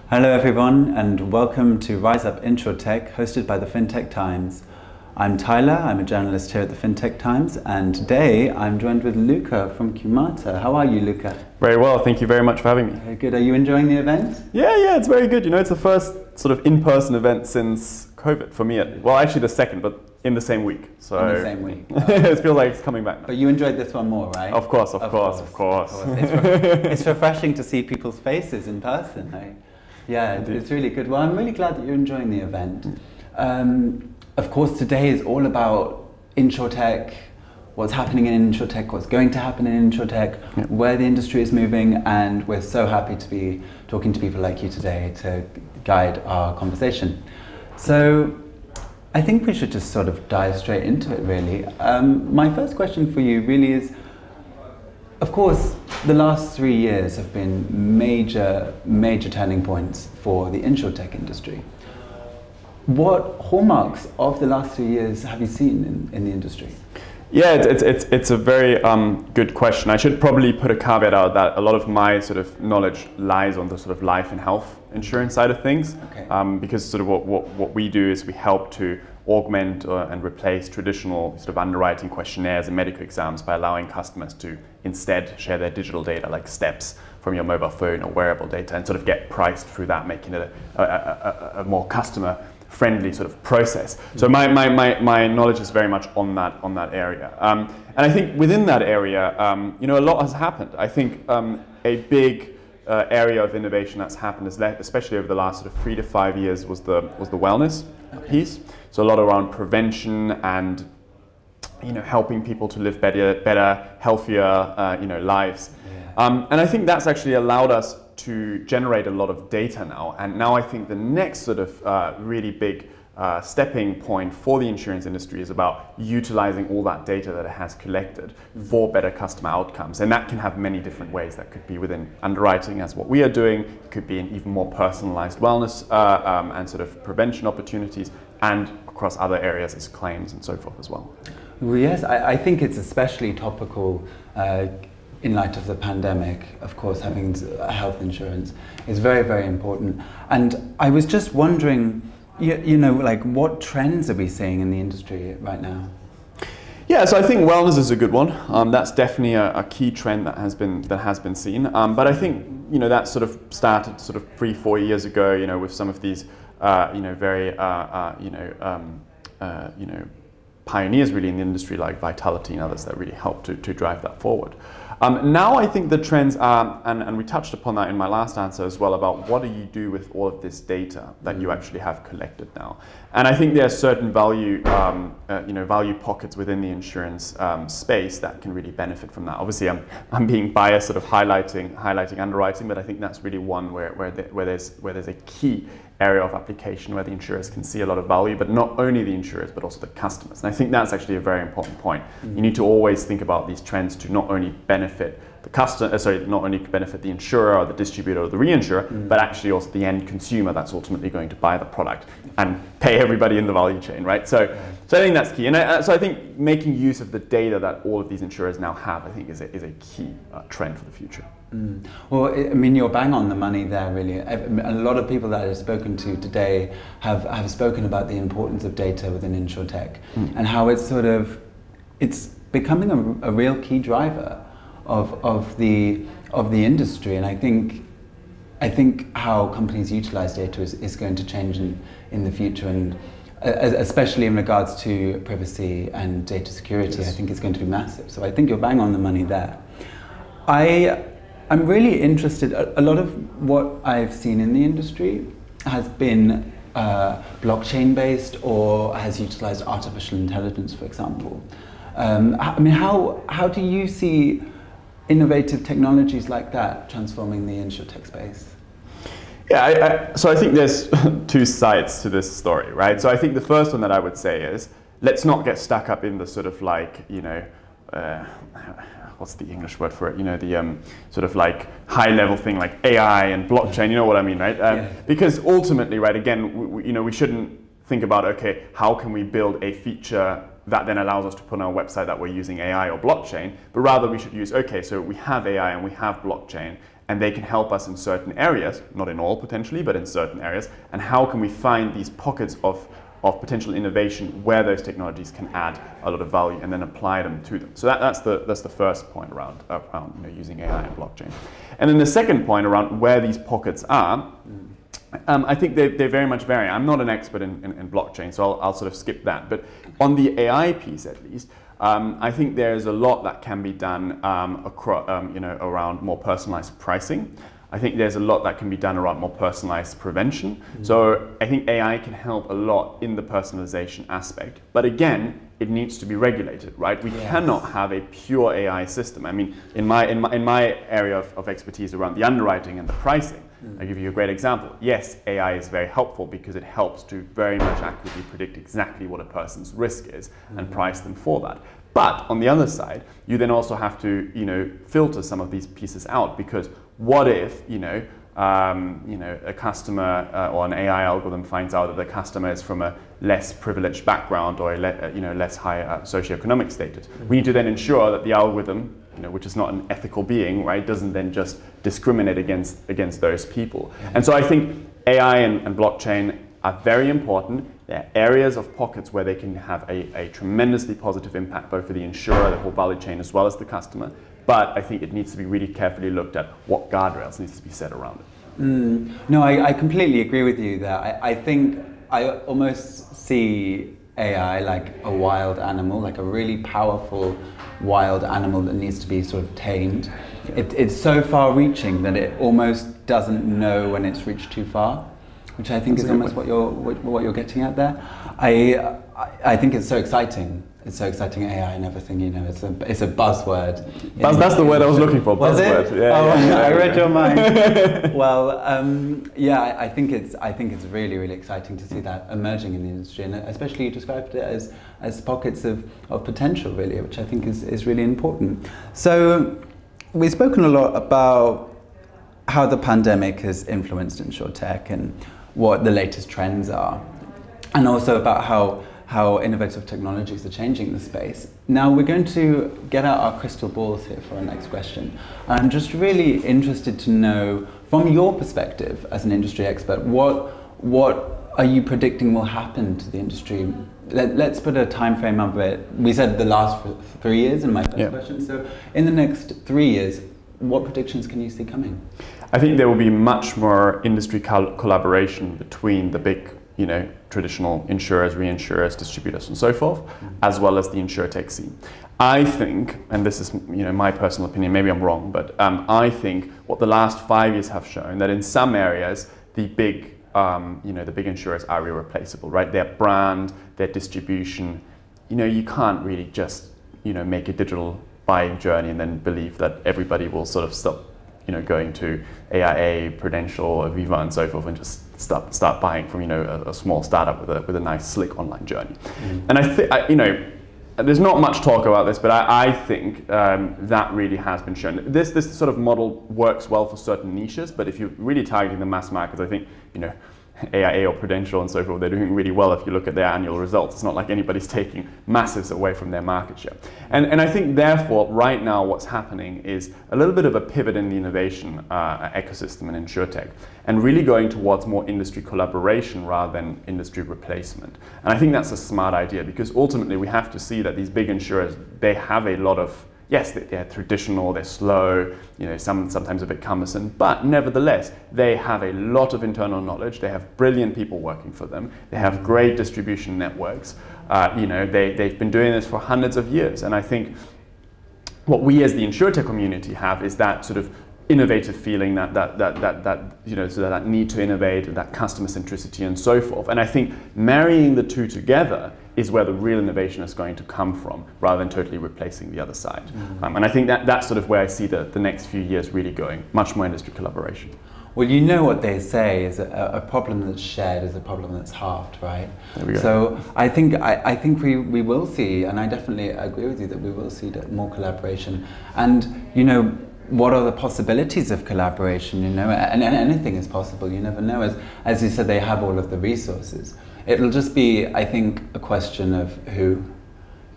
Hello everyone and welcome to Rise Up Insurtech, hosted by the FinTech Times. I'm Tyler, I'm a journalist here at the FinTech Times, and today I'm joined with Luca from Qumata. How are you, Luca? Very well, thank you very much for having me. Very good. Are you enjoying the event? Yeah, it's very good. You know, it's the first sort of in-person event since COVID for me. Well, actually the second, but in the same week. So in the same week. It feels like it's coming back now. But you enjoyed this one more, right? Of course. It's refreshing to see people's faces in person. It's really good. Well, I'm really glad that you're enjoying the event. Of course, today is all about Insurtech, what's happening in Insurtech, what's going to happen in Insurtech, where the industry is moving, and we're so happy to be talking to people like you today to guide our conversation. So I think we should just sort of dive straight into it, really. My first question for you really is, of course, the last 3 years have been major turning points for the Insurtech industry. What hallmarks of the last 3 years have you seen in the industry? Yeah, it's a very good question. I should probably put a caveat out that a lot of my sort of knowledge lies on the sort of life and health insurance side of things. Okay. Because sort of what we do is we help to augment and replace traditional sort of underwriting questionnaires and medical exams by allowing customers to instead share their digital data, like steps from your mobile phone or wearable data, and sort of get priced through that, making it a more customer-friendly sort of process. So my knowledge is very much on that area, and I think within that area, you know, a lot has happened. I think a big area of innovation that's happened, especially over the last sort of 3 to 5 years, was the wellness piece. So a lot around prevention and, you know, helping people to live better, healthier, you know, lives. Yeah. And I think that's actually allowed us to generate a lot of data now. And now I think the next sort of really big stepping point for the insurance industry is about utilizing all that data that it has collected for better customer outcomes. And that can have many different ways. That could be within underwriting, as what we are doing. It could be in even more personalized wellness and sort of prevention opportunities, and across other areas as claims and so forth as well. Well, yes, I think it's especially topical in light of the pandemic. Of course, having health insurance is very, very important. And I was just wondering, you know, like, what trends are we seeing in the industry right now? Yeah, so I think wellness is a good one. That's definitely a key trend that has been seen. But I think, you know, that sort of started sort of 3-4 years ago, you know, with some of these you know, very you know, pioneers really in the industry, like Vitality and others, that really helped to drive that forward. Now I think the trends are, and we touched upon that in my last answer as well, about what do you do with all of this data that you actually have collected now. And I think there are certain value, you know, value pockets within the insurance space that can really benefit from that. Obviously, I'm being biased, sort of highlighting underwriting, but I think that's really one where there's a key area of application where the insurers can see a lot of value, but not only the insurers, but also the customers. And I think that's actually a very important point. You need to always think about these trends to not only benefit the customer, not only benefit the insurer or the distributor or the reinsurer, but actually also the end consumer that's ultimately going to buy the product and pay everybody in the value chain, right? So I think that's key. And so I think making use of the data that all of these insurers now have, I think, is a key trend for the future. Well, I mean, you're bang on the money there, really. A lot of people that I've spoken to today have spoken about the importance of data within Insurtech and how it's becoming a real key driver of the industry. And I think how companies utilize data is going to change in the future, and especially in regards to privacy and data security. Yes. I think it's going to be massive. So I think you're bang on the money there. I'm really interested. A lot of what I've seen in the industry has been blockchain based or has utilized artificial intelligence, for example. I mean, how do you see innovative technologies like that transforming the Insurtech space? Yeah, so I think there's two sides to this story, right? So I think the first one that I would say is, let's not get stuck up in the sort of like, you know, what's the English word for it? You know, the sort of like high level thing like AI and blockchain, you know what I mean, right? Yeah. Because ultimately, right, again, you know, we shouldn't think about, okay, how can we build a feature that then allows us to put on our website that we're using AI or blockchain, but rather we should use, okay, so we have AI and we have blockchain, and they can help us in certain areas, not in all potentially, but in certain areas, and how can we find these pockets of potential innovation where those technologies can add a lot of value and then apply them to them. So that's the first point around using AI and blockchain. And then the second point around where these pockets are, I think they very much vary. I'm not an expert in blockchain, so I'll sort of skip that. But on the AI piece, at least, I think there's a lot that can be done around more personalized pricing. I think there's a lot that can be done around more personalized prevention. So I think AI can help a lot in the personalization aspect. But again, it needs to be regulated, right? We cannot have a pure AI system. I mean, in my area of expertise around the underwriting and the pricing, I'll give you a great example. Yes, AI is very helpful because it helps to very much accurately predict exactly what a person's risk is and price them for that. But on the other side, you then also have to, filter some of these pieces out, because what if, a customer or an AI algorithm finds out that the customer is from a less privileged background or a less high socioeconomic status? We need to then ensure that the algorithm, which is not an ethical being, right, doesn't then just discriminate against those people. And so I think AI and blockchain are very important. There are areas of pockets where they can have a tremendously positive impact, both for the insurer, the whole value chain, as well as the customer. But I think it needs to be really carefully looked at what guardrails needs to be set around it. No, I completely agree with you there. I think I almost see AI like a wild animal, like a really powerful wild animal that needs to be sort of tamed. It's so far-reaching that it almost doesn't know when it's reached too far, which I think is almost what you're getting at there. I think it's so exciting. It's so exciting, AI and everything. It's a buzzword. That's the word I was looking for. Was buzzword. It? I read your mind. Well, I think it's really, really exciting to see that emerging in the industry, and especially you described it as pockets of potential, really, which I think is really important. So we've spoken a lot about how the pandemic has influenced Insurtech and what the latest trends are, and also about how innovative technologies are changing the space. Now we're going to get out our crystal balls here for our next question. I'm just really interested to know, from your perspective as an industry expert, what are you predicting will happen to the industry? Let's put a time frame of it. We said the last 3 years in my first question. So in the next 3 years, what predictions can you see coming? I think there will be much more industry collaboration between the big, traditional insurers, reinsurers, distributors, and so forth, as well as the Insurtech scene. I think, and this is my personal opinion, maybe I'm wrong, but I think what the last 5 years have shown that in some areas the big insurers are irreplaceable, right? Their brand, their distribution, you can't really just make a digital buying journey and then believe that everybody will sort of stop going to AIA, Prudential, Aviva, and so forth, and just start buying from a small startup with a nice, slick online journey. And I think there's not much talk about this, but I think that really has been shown. This sort of model works well for certain niches, but if you're really targeting the mass markets, I think AIA or Prudential and so forth, they're doing really well if you look at their annual results. It's not like anybody's taking massives away from their market share. And I think therefore right now what's happening is a little bit of a pivot in the innovation ecosystem in Insurtech, and really going towards more industry collaboration rather than industry replacement. And I think that's a smart idea, because ultimately we have to see that these big insurers, they have a lot of, yes, they're traditional, they're slow, sometimes a bit cumbersome, but nevertheless, they have a lot of internal knowledge, they have brilliant people working for them, they have great distribution networks, they've been doing this for hundreds of years. And I think what we as the Insurtech community have is that sort of innovative feeling, that need to innovate, that customer centricity and so forth. And I think marrying the two together is where the real innovation is going to come from, rather than totally replacing the other side. And I think that's sort of where I see the next few years really going, much more industry collaboration. Well, what they say is a problem that's shared is a problem that's halved, right? There we go. So I think we will see, and I definitely agree with you that we will see more collaboration. And what are the possibilities of collaboration? And anything is possible. You never know. As you said, they have all of the resources. It'll just be, I think, a question of who.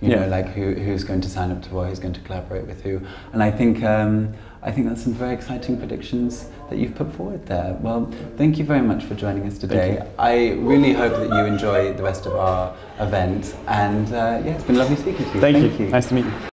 You know, like who's going to sign up to what, who's going to collaborate with who. And I think that's some very exciting predictions that you've put forward there. Well, thank you very much for joining us today. I really hope that you enjoy the rest of our event. And yeah, it's been lovely speaking to you. Thank you. Nice to meet you.